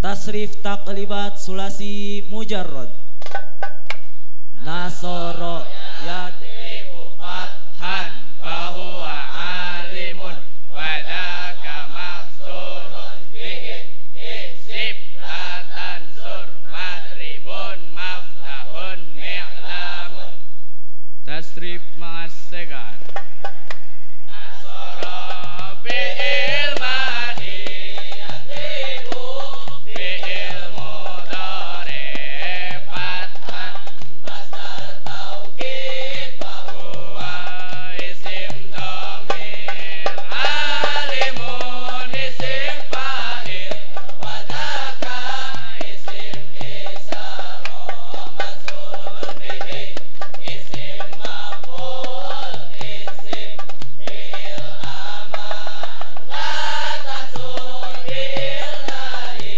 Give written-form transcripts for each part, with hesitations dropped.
Tasrif taqlibat sulasi mujarrad. Nasoro yadribu fathan fahuwa alimun wadaka maksurun bihi isib latan sur madribun maftahun mi'lamun. Tasrif ma'as-segar. Nasoro bi'il madi yadribu bi'il mudhari fathan masdar tauqid fahuwa isim dhamir alimun isim fa'il wadaka isim isyarah maksurun bihi isim maf'ul isim fi'il amar la tansur bi'il nari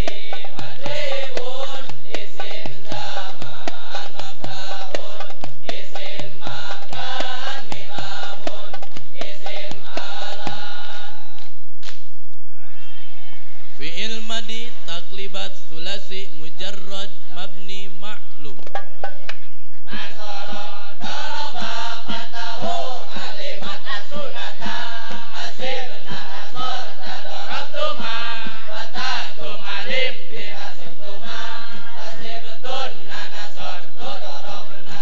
madribun isim zaman maftahun isim makan mi'lamun isim alam. Fi'il madi taklibat sulasi mujarrad mabni ma'lum. Nasara daraba fatahu alimat as-sunata asibna nasorta darabtuma fatatum alim bihasibtuma asibtunna nasortu darabna.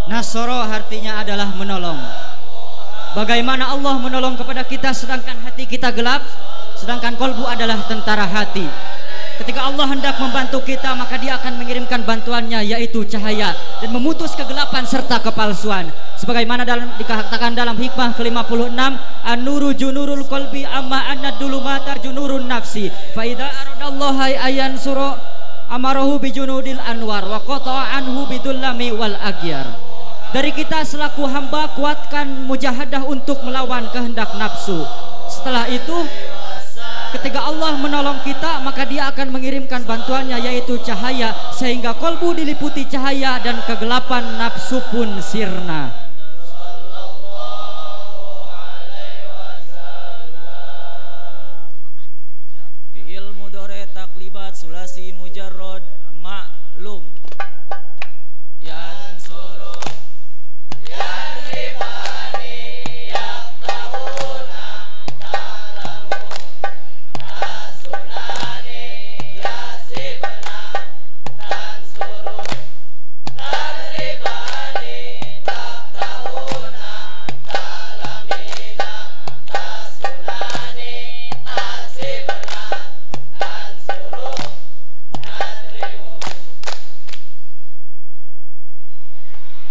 Nasoro artinya adalah menolong. Bagaimana Allah menolong kepada kita sedangkan hati kita gelap, sedangkan kolbu adalah tentara hati. Ketika Allah hendak membantu kita, maka Dia akan mengirimkan bantuannya, yaitu cahaya, dan memutus kegelapan serta kepalsuan. Sebagaimana dikatakan dalam hikmah ke-56, an-nuru junurul qalbi amma annad-dulumatar junurun nafsi fa idza aradallaha ayan sura amarahu bijunudil anwar wa qata'a anhu bidullami wal aghyar. Dari kita selaku hamba, kuatkan mujahadah untuk melawan kehendak nafsu. Setelah itu, ketika Allah menolong kita, maka Dia akan mengirimkan bantuannya, yaitu cahaya, sehingga kolbu diliputi cahaya dan kegelapan nafsu pun sirna. Fi'il mudhari taklibat sulasi mujarrad ma'lum. Yansuru yadribani yaftahuna ta'lamu tasunani yasibna tansuru tadribani taftahuna ta'lamina tasunani tasibna tansuru tadribu.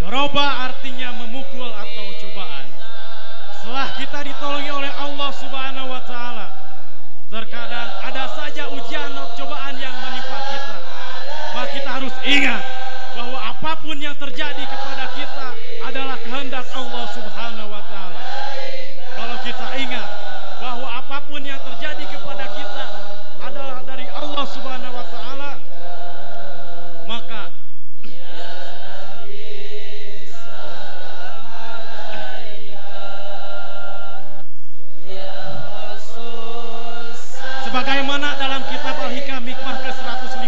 Doroba artinya memukul atau cobaan. Setelah kita ditolongi oleh Allah Subhanahu wa Ta'ala, terkadang ada saja ujian atau cobaan yang menimpa kita. Maka kita harus ingat bahwa apapun yang terjadi kepada kita adalah kehendak Allah Subhanahu wa Ta'ala. Kalau kita ingat bahwa apapun yang terjadi kepada kita adalah dari Allah Subhanahu wa Ta'ala, maka sebagaimana dalam kitab Al-Hikam hikmah ke-105,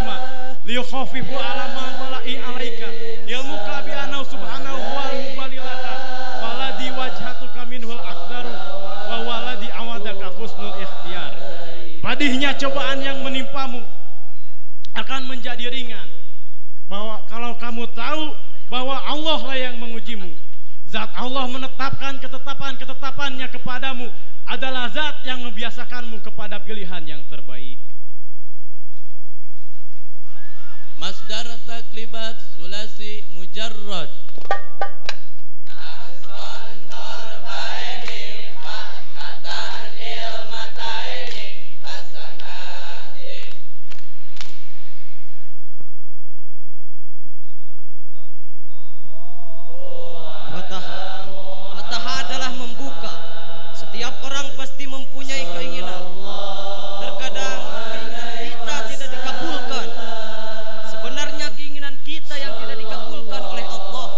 liyukhafifu ala ma bala'i alaika ilmuka bi anau subhanahu wal mubalilaka waladi wajhatuka minhul akdaru wa waladi awadaka husnul ikhtiyar. Padihnya cobaan yang menimpamu akan menjadi ringan, bahwa kalau kamu tahu bahwa Allah lah yang mengujimu. Zat Allah menetapkan ketetapan-ketetapannya kepadamu adalah zat yang membiasakanmu kepada pilihan yang terbaik. Masdar taklibat sulasi mujarrad. Nasron torbaini fathatan ilmataini hasanatin. Fatah adalah membuka. Setiap orang pasti mempunyai keinginan. Terkadang keinginan kita tidak dikabulkan. Sebenarnya keinginan kita yang tidak dikabulkan oleh Allah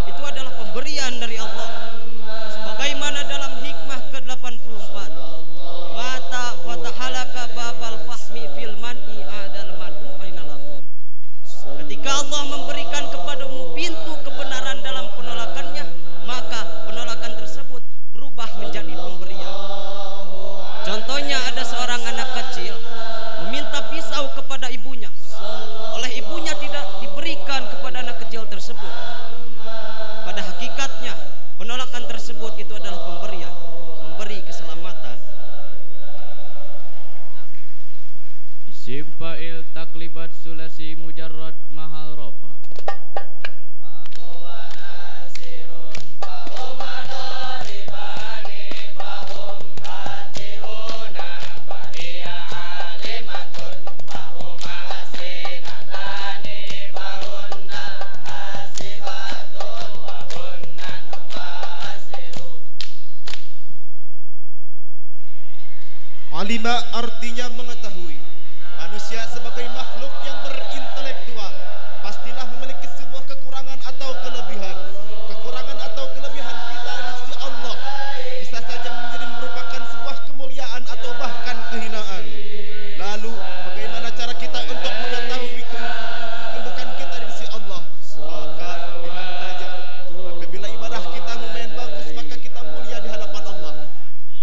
itu adalah pemberian Jika Allah memberikan kepadamu pintu kebenaran dalam penolakannya, maka penolakan tersebut berubah menjadi pemberian. Contohnya ada seorang anak kecil meminta pisau kepada ibunya. Oleh ibunya tidak diberikan kepada anak kecil tersebut. Pada hakikatnya penolakan tersebut itu adalah pemberian, memberi keselamatan. Isim fa'il taklibat sulasi mujarrad mahal rofa. Alima artinya mengetahui. Manusia sebagai makhluk yang berintelektual pastilah memiliki sebuah kekurangan atau kelebihan. Kekurangan atau kelebihan kita di sisi Allah bisa saja menjadi merupakan sebuah kemuliaan atau bahkan kehinaan. Lalu bagaimana cara kita untuk mengetahui kedudukan kita di sisi Allah? Maka lihat saja, apabila ibadah kita lumayan bagus maka kita mulia di hadapan Allah.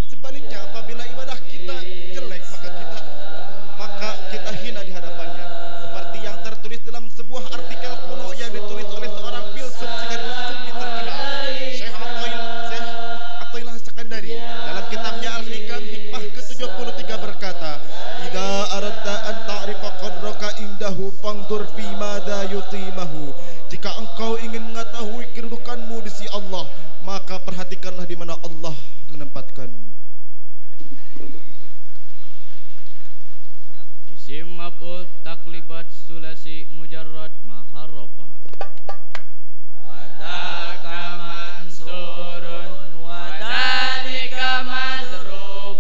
Sebaliknya apabila ibadah kita jelek maka kita hina di hadapannya. Seperti yang tertulis dalam sebuah artikel kuno yang ditulis oleh seorang filsuf sekaligus sufi terkenal, Syekh Athaillah Sekandari. Dalam kitabnya Al-Hikam hikmah ke-73 berkata, "Idza aradta an ta'rifa qadraka indahu fangdur fi madza yutimahu." Jika engkau ingin mengetahui kedudukanmu di sisi Allah, maka perhatikanlah di mana Allah menempatkanmu. Isim maf'ul taklibat sulasi mujarrad mahal rofa. Wadaka mansurun wadanika madrubani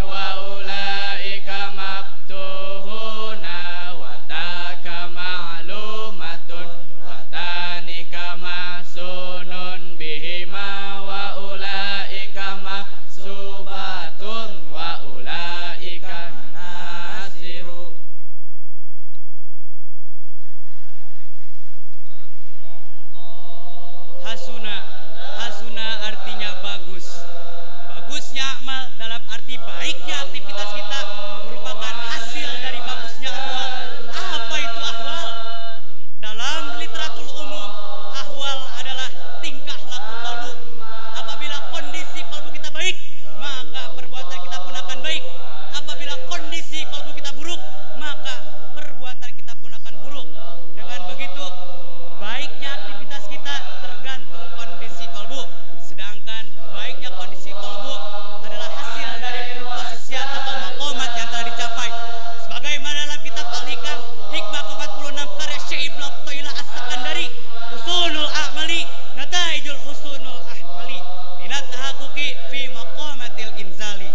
wa ulaika maftuhuna wadaka ma'lumatun wadanika masunun bihima wa ulaika masubatun wa ulaika nasiru. Hasuna artinya bagus. Bagusnya amal dalam arti baiknya aktivitas kita merupakan hasil dari bagusnya ahwal. Apa itu ahwal? Dalam literatur umum, ahwal adalah tingkah laku kalbu. Apabila kondisi kalbu kita baik, maka perbuatan kita pun akan baik. Apabila kondisi kalbu kita buruk, maka perbuatan kita pun akan buruk. Dengan begitu, baiknya aktivitas kita tergantung kondisi kalbu. Sedangkan baiknya kondisi kalbu adalah hasil dari posisian atau makomat yang telah dicapai. Sebagaimana dalam kitab Al-Hikam hikmah ke-46 karya Syekh Ibnu Athaillah As-Sekandari, Husnul a'mali nataijul husnul ahmali binatahakuki fi maqamatil inzali.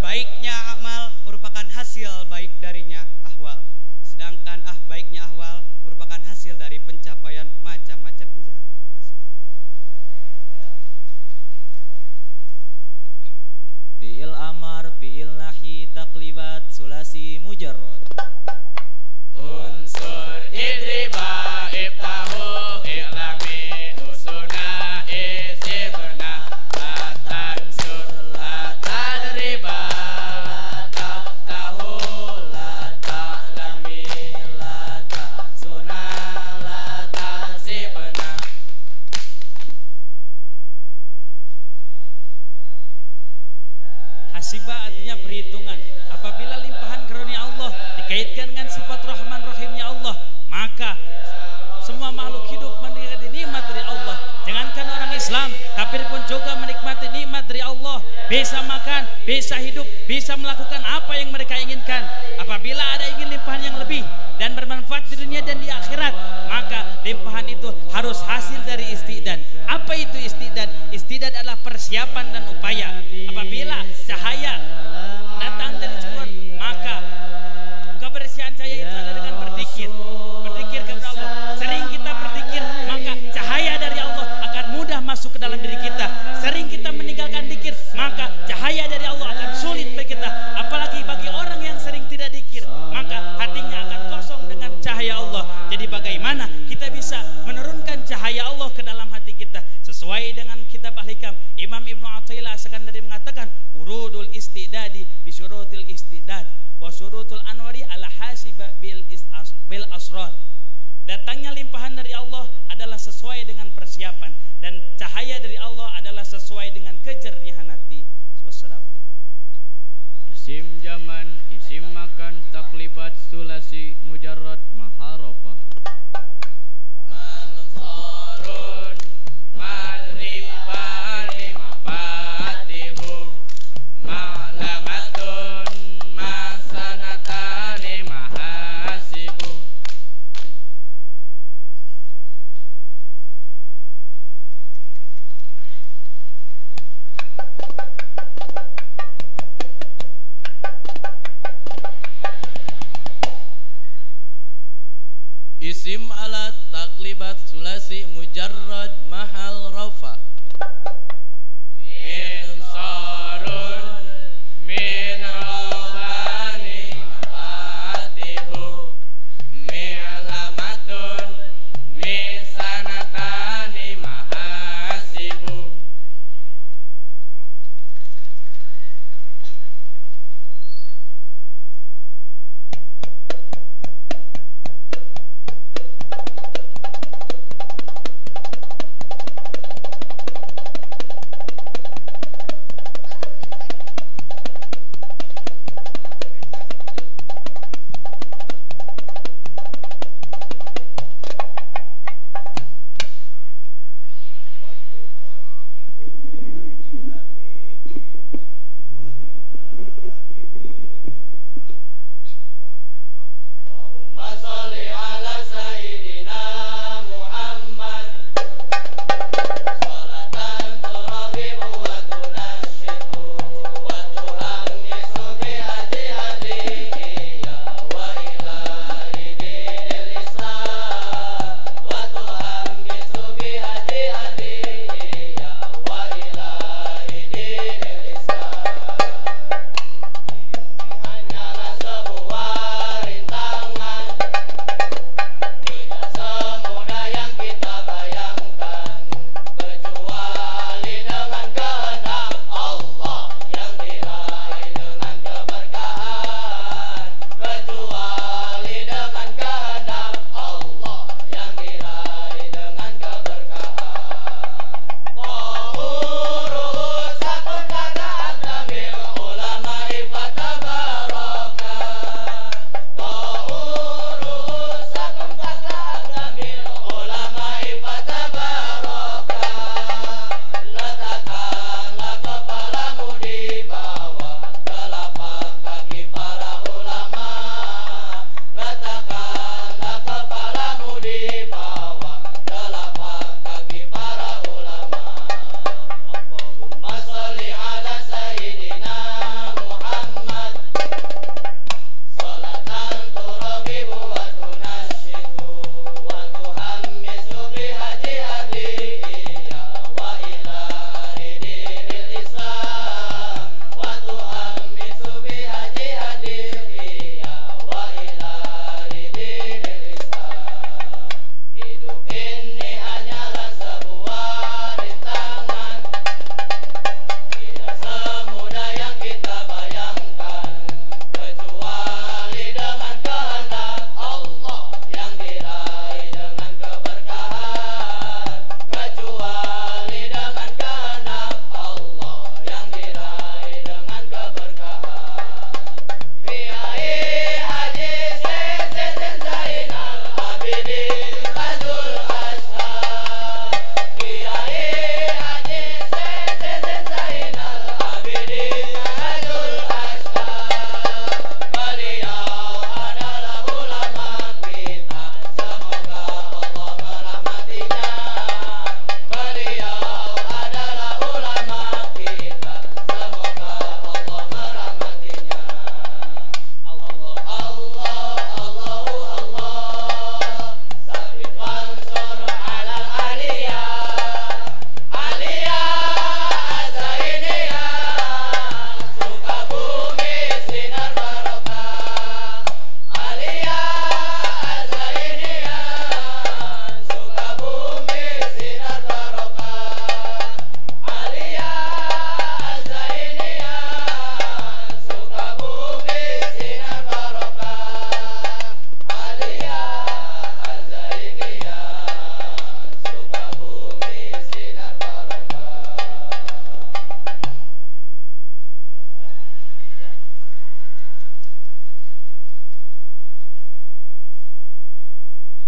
Baiknya amal merupakan hasil baik darinya ahwal. Sedangkan baiknya ahwal merupakan hasil dari pencapaian macam-macam inzal. Fi'il amar, fi'il nahi, taklibat, sulasi mujarrad. Unsur idriba iftahu i'lami usuna isibna la tansur la tadriba taftahu la ta'lami la tansuna la tasibna. Hasibah artinya perhitungan. Apabila limpahan karunia Allah dikaitkan dengan sifat Rahman Rahimnya Allah, maka semua makhluk hidup menikmati nikmat dari Allah. Jangankan orang Islam, kafir pun juga menikmati nikmat dari Allah. Bisa makan, bisa hidup, bisa melakukan apa yang mereka inginkan. Apabila ada ingin limpahan yang lebih dan bermanfaat di dunia dan di akhirat, maka limpahan itu harus hasil dari istidad. Apa itu istidad? Istidad adalah persiapan dan upaya. Apabila cahaya datang dari Quran, maka kebersihan cahaya itu adalah dengan berzikir kepada Allah. Sering kita berzikir, maka cahaya dari Allah akan mudah masuk ke dalam diri kita. Sering kita meninggalkan zikir, maka cahaya dari Allah akan sulit bagi kita. Apalagi bagi orang yang sering tidak zikir, maka hatinya akan kosong dengan cahaya Allah. Jadi bagaimana kita bisa menurunkan cahaya Allah ke dalam hati kita sesuai dengan kitab Al-Hikam. Imam Ibnu Athaillah As-Sakandari mengatakan urudul istidadi bisyurutil istidad wa syurutul anwari ala hasiba bil asrar. Datangnya limpahan dari Allah adalah sesuai dengan persiapan, dan cahaya dari Allah adalah sesuai dengan kejernihan hati. Wassalamualaikum. Isim zaman, isim makan, taklibat, sulasi, mujarrad, maharofa. Mansarun, malribani, mafatihu, ma'lamatun, masanatani, mahasibu. Isim alat taklibat sulasi mujarrad mahal rafa. Min sarun min rawani mafatihu mi'lamatun misanatani mahasibu.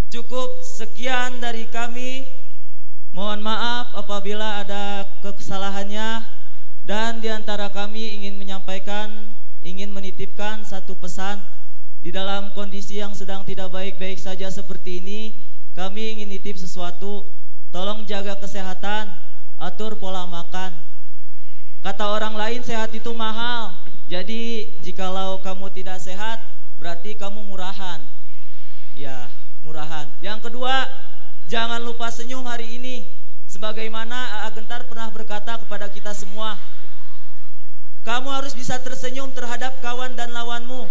Cukup sekian dari kami. Mohon maaf apabila ada kesalahannya, dan diantara kami ingin menitipkan satu pesan. Di dalam kondisi yang sedang tidak baik-baik saja seperti ini, kami ingin nitip sesuatu. Tolong jaga kesehatan, atur pola makan. Kata orang lain sehat itu mahal. Jadi jikalau kamu tidak sehat, berarti kamu murahan. Ya, murahan. Yang kedua, jangan lupa senyum hari ini. Sebagaimana A.A. Gentar pernah berkata kepada kita semua, kamu harus bisa tersenyum terhadap kawan dan lawanmu,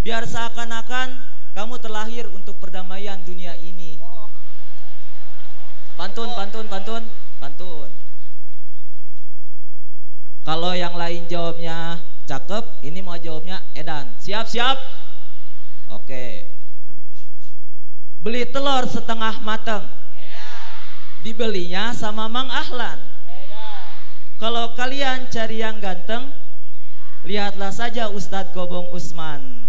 biar seakan-akan kamu terlahir untuk perdamaian dunia ini. Pantun. Kalau yang lain jawabnya cakep, ini mau jawabnya edan. Siap? Oke. Beli telur setengah mateng, dibelinya sama Mang Ahlan. Kalau kalian cari yang ganteng, lihatlah saja Ustadz Gobong Usman.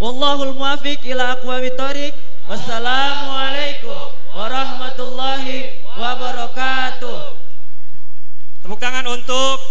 Wallahul muwafiq ila aqwamit thoriq. Wassalamualaikum warahmatullahi wabarakatuh. Tepuk tangan untuk